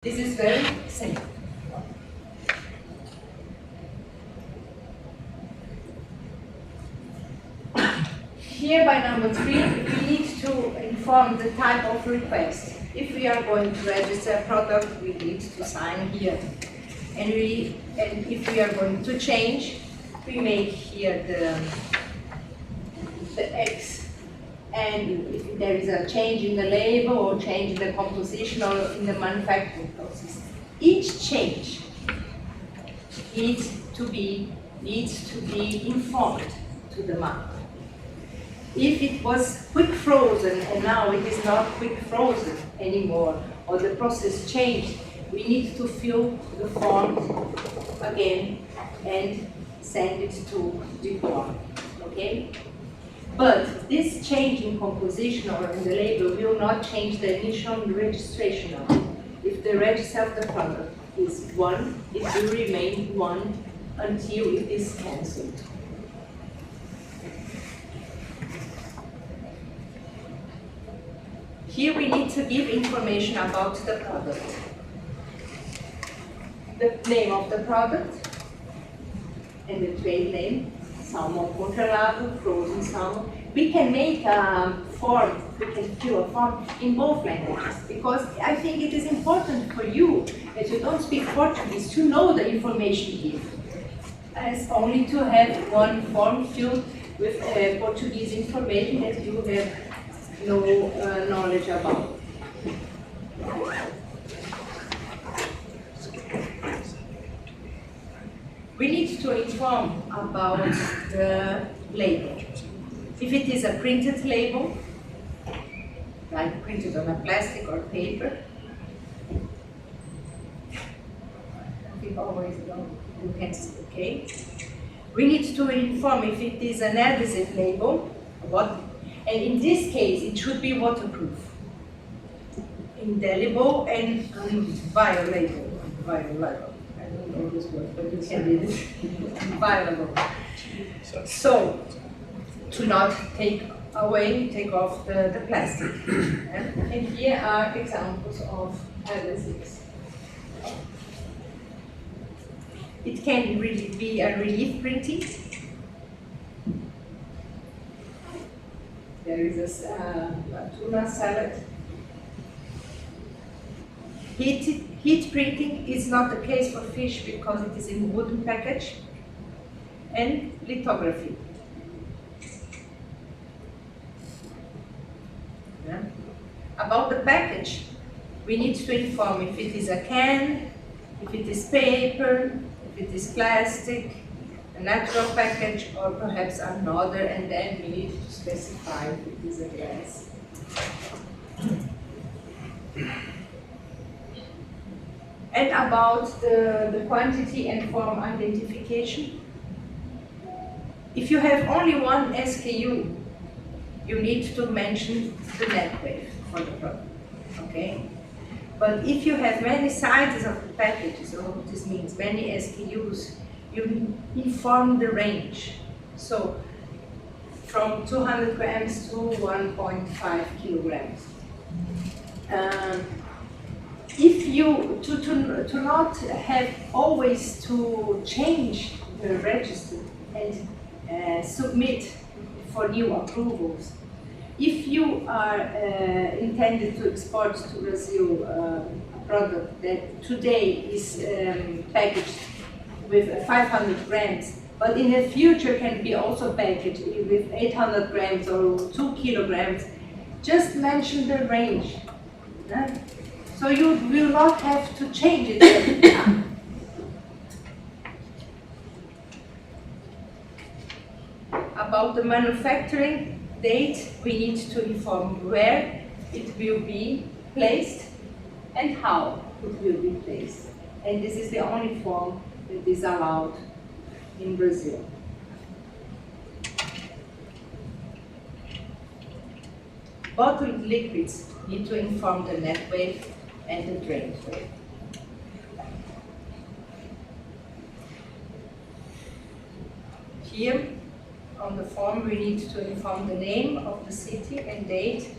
This is very simple. Here by number 3, we need to inform the type of request. If we are going to register a product, we need to sign here. And if we are going to change, we make here the X. And if there is a change in the label or change in the composition or in the manufacturing process, each change needs to be informed to the market. If it was quick frozen and now it is not quick frozen anymore, or the process changed, we need to fill the form again and send it to the form. Okay? But this change in composition or in the label will not change the initial registration of it. If the register of the product is 1, it will remain 1 until it is cancelled. Here we need to give information about the product. The name of the product and the trade name, salmon congelado, frozen salmon. We can make a form, we can fill a form in both languages, because I think it is important for you, as you don't speak Portuguese, to know the information here. As only to have one form filled with Portuguese information that you have no knowledge about. We need to inform about the label. If it is a printed label, like printed on a plastic or paper, I think always you can see, okay? We need to inform if it is an adhesive label, and in this case it should be waterproof, indelible and inviolable. I don't know this word, but you can read it. Inviolable. So, to not take off the plastic. And here are examples of adhesives. It can really be a relief printing. There is a tuna salad. Heat printing is not the case for fish because it is in wooden package. And lithography. Yeah. About the package, we need to inform if it is a can, if it is paper, if it is plastic, a natural package, or perhaps another, and then we need to specify if it is a glass. And about the quantity and form identification. If you have only one SKU, you need to mention the net weight for the product, okay? But if you have many sizes of the packages, or what this means, many SKUs, you inform the range. So, from 200 grams to 1.5 kilograms. If you, to not have always to change the register and submit for new approvals, if you are intended to export to Brazil a product that today is packaged with 500 grams, but in the future can be also packaged with 800 grams or 2 kilograms, just mention the range. So you will not have to change it every time. About the manufacturing date, we need to inform where it will be placed and how it will be placed. And this is the only form that is allowed in Brazil. Bottled liquids need to inform the net weight and the drain weight. Here on the form we need to inform the name of the city and date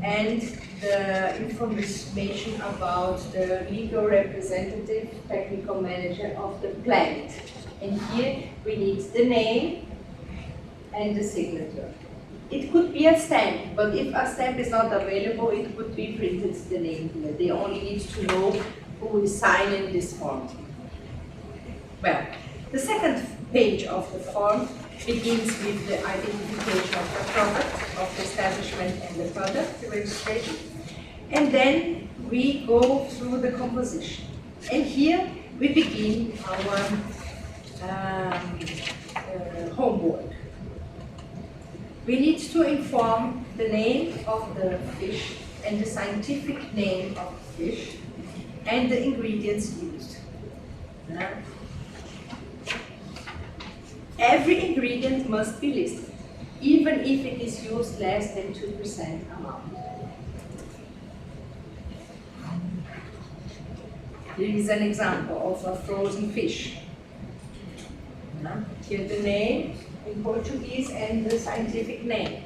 and the information about the legal representative, technical manager of the plant. And here we need the name and the signature. It could be a stamp, but if a stamp is not available, it could be printed the name here. They only need to know who is signing this form. Well, the second page of the form begins with the identification of the product, of the establishment and the product, the registration. And then we go through the composition. And here we begin our homework. We need to inform the name of the fish and the scientific name of the fish and the ingredients used. Every ingredient must be listed, even if it is used less than 2% amount. Here is an example of a frozen fish. Here the name in Portuguese and the scientific name.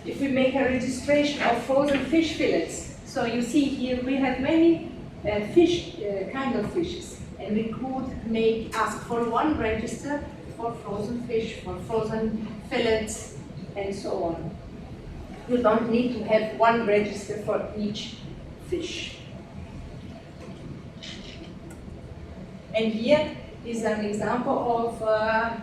If we make a registration of frozen fish fillets, so you see here we have many kind of fishes, and we could ask for one register for frozen fish, for frozen fillets, and so on. You don't need to have one register for each fish. And here is an example of a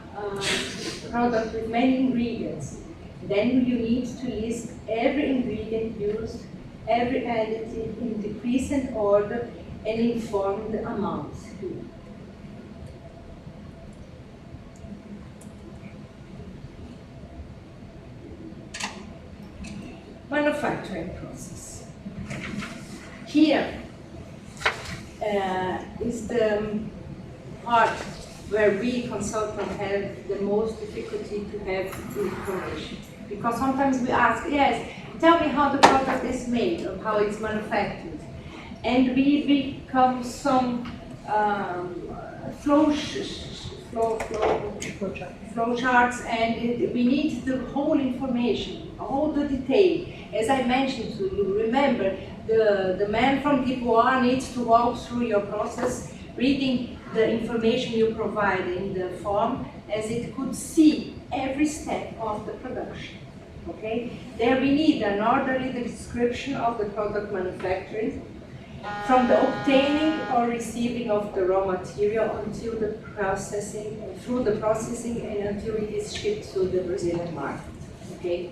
product with many ingredients. Then you need to list every ingredient used, every additive in decreasing order, and inform the amounts. Manufacturing process. Here is the part where we consultants have the most difficulty to have the information. Because sometimes we ask, yes, tell me how the product is made or how it's manufactured. And we become some flow charts, and we need the whole information, all the detail. As I mentioned to you, remember, the man from Deepwater needs to walk through your process, reading the information you provide in the form, as it could see every step of the production. Okay? There we need an orderly description of the product manufacturing, from the obtaining or receiving of the raw material until the processing, through the processing, and until it is shipped to the Brazilian market. Okay?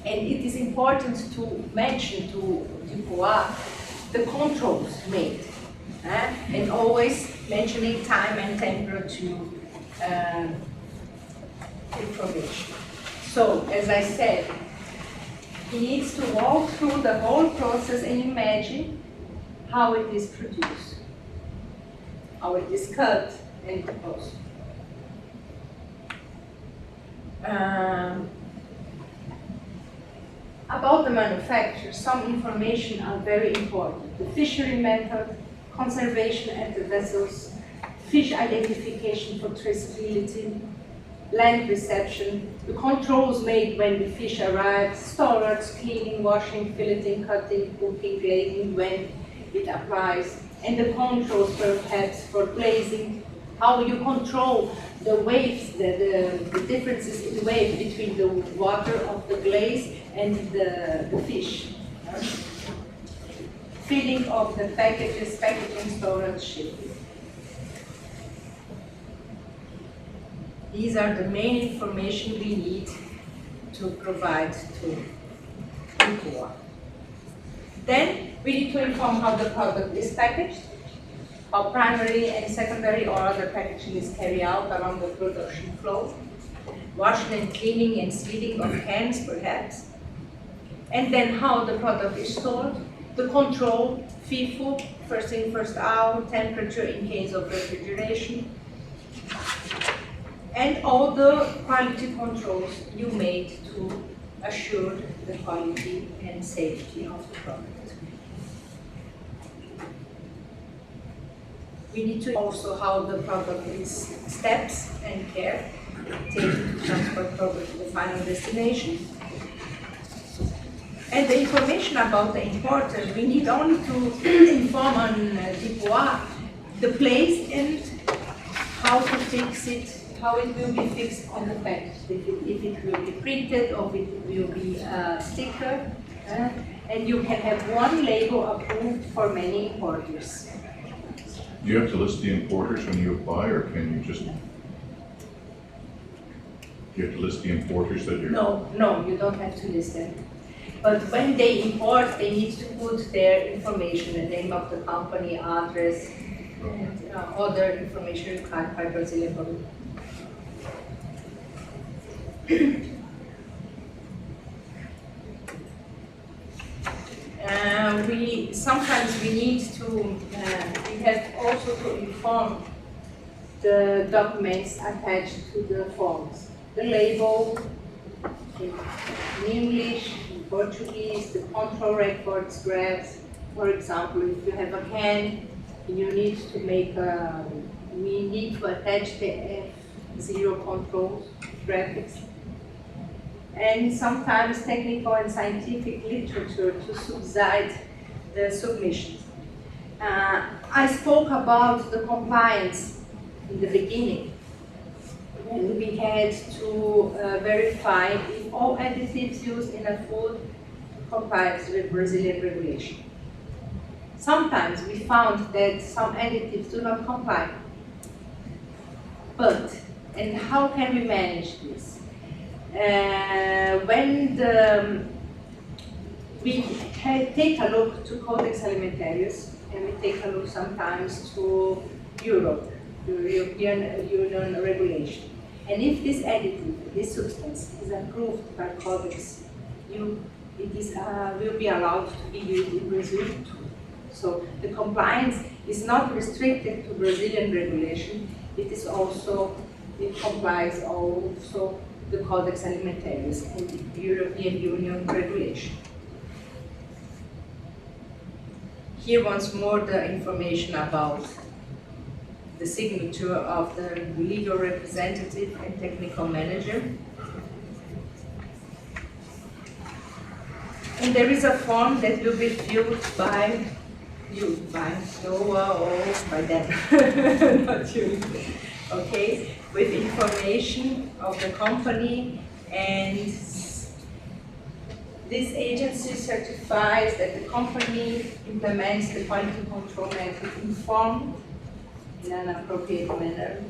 And it is important to mention to Deepwater the controls made. And always mentioning time and temperature information. So, as I said, he needs to walk through the whole process and imagine how it is produced, how it is cut and composed. About the manufacture, some information are very important. The fishery method, conservation at the vessels, fish identification for traceability, land reception, the controls made when the fish arrives, storage, cleaning, washing, filleting, cutting, cooking, glazing, when it applies, and the controls perhaps for glazing, how you control the waves, the differences in wave between the water of the glaze and the fish. Filling of the packages, packaging, storage, shipping. These are the main information we need to provide to Deepwater. Then we need to inform how the product is packaged, how primary and secondary or other packaging is carried out along the production flow, washing and cleaning and sealing of cans perhaps, and then how the product is stored, the control, FIFO, first in, first out, temperature in case of refrigeration, and all the quality controls you made to assure the quality and safety of the product. We need to also how the product is steps and care taken to transport product to the final destination. And the information about the importer, we need only to inform on DPOA the place and how to fix it, how it will be fixed on the package, if it will be printed or if it will be a sticker. And you can have one label approved for many importers. Do you have to list the importers when you apply, or can you just? Do you have to list the importers that you're? No, you don't have to list them. But when they import, they need to put their information, the name of the company, address, and other information required by Brazilian government. Sometimes we need to, we have also to inform the documents attached to the forms. The label, in English, in Portuguese, the control records, graphs. For example, if you have a can, you need to make we need to attach the F0 controls, graphics. And sometimes technical and scientific literature to subside the submissions. I spoke about the compliance in the beginning, and we had to verify if all additives used in a food complies with Brazilian regulation. Sometimes we found that some additives do not comply. But, and how can we manage this? When we take a look to Codex Alimentarius, and we take a look sometimes to Europe, the European Union regulation. And if this additive, this substance, is approved by Codex, it is, will be allowed to be used in Brazil too. So the compliance is not restricted to Brazilian regulation, it complies also the Codex Alimentarius and the European Union regulation. Here once more the information about the signature of the legal representative and technical manager. And there is a form that will be filled by you, by Noah or by them, not you. Okay, with information of the company, and this agency certifies that the company implements the quality control method informed in an appropriate manner,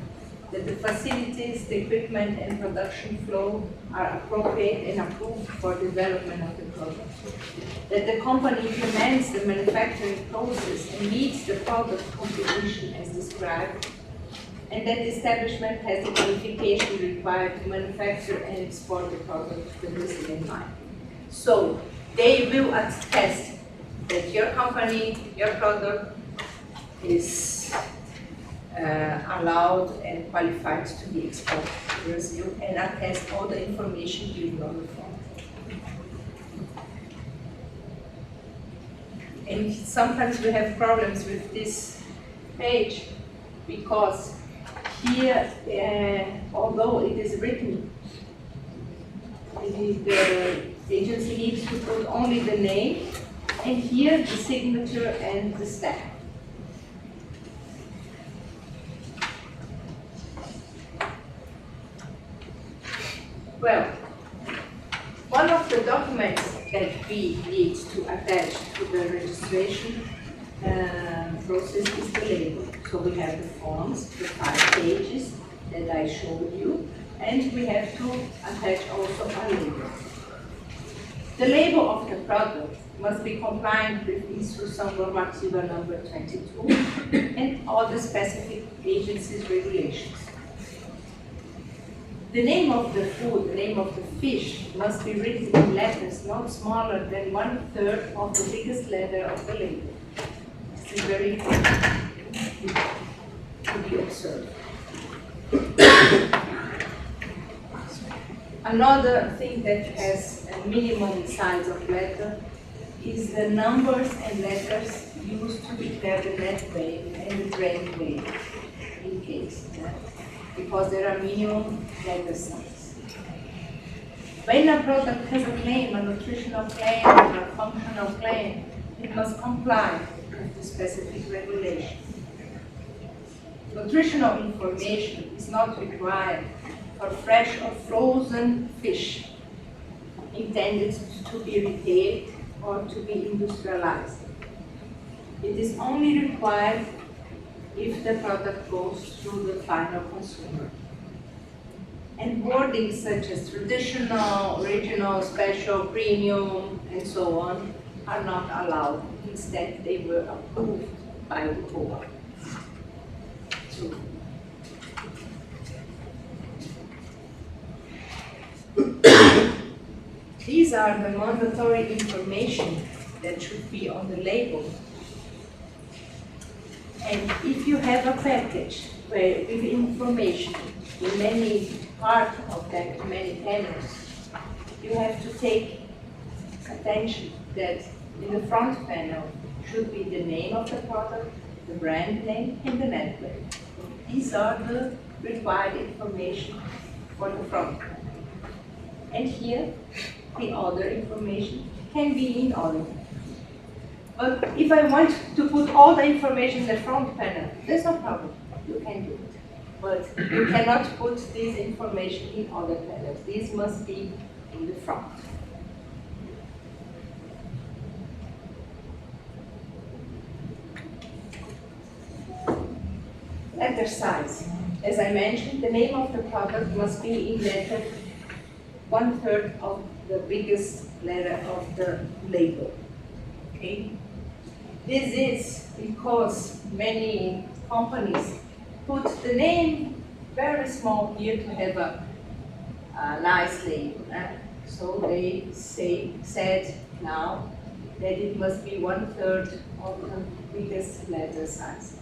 that the facilities, the equipment and production flow are appropriate and approved for development of the product, that the company implements the manufacturing process and meets the product composition as described, and that the establishment has the qualification required to manufacture and export the product to the Brazilian market. So they will attest that your company, your product is allowed and qualified to be exported to Brazil, and attest all the information given on the form. And sometimes we have problems with this page because here, although it is written, the agency needs to put only the name, and here the signature and the stamp. Well, one of the documents that we need to attach to the registration process is the label. So we have the forms, the 5 pages that I showed you, and we have to attach also a label. The label of the product must be compliant with Instrução Normativa number 22 and all the specific agencies' regulations. The name of the food, the name of the fish, must be written in letters not smaller than 1/3 of the biggest letter of the label. This is very important to be observed. Another thing that has a minimum size of letter is the numbers and letters used to declare the net weight and the grain weight in case. Because there are minimum letter size. When a product has a claim, a nutritional claim or a functional claim, it must comply with the specific regulation. Nutritional information is not required for fresh or frozen fish intended to be retailed or to be industrialized. It is only required if the product goes through the final consumer. And wordings such as traditional, original, special, premium, and so on are not allowed. Instead, they were approved by the board. These are the mandatory information that should be on the label. And if you have a package with information in many parts of that, many panels, you have to take attention that in the front panel should be the name of the product, the brand name, and the net weight. These are the required information for the front panel. And here, the other information can be in order. But if I want to put all the information in the front panel, there's no problem. You can do it. But you cannot put this information in other panels. This must be in the front. Letter size. As I mentioned, the name of the product must be in letter 1/3 of the biggest letter of the label. Okay? This is because many companies put the name very small here to have a nice label. So they said now that it must be 1/3 of the biggest letter size.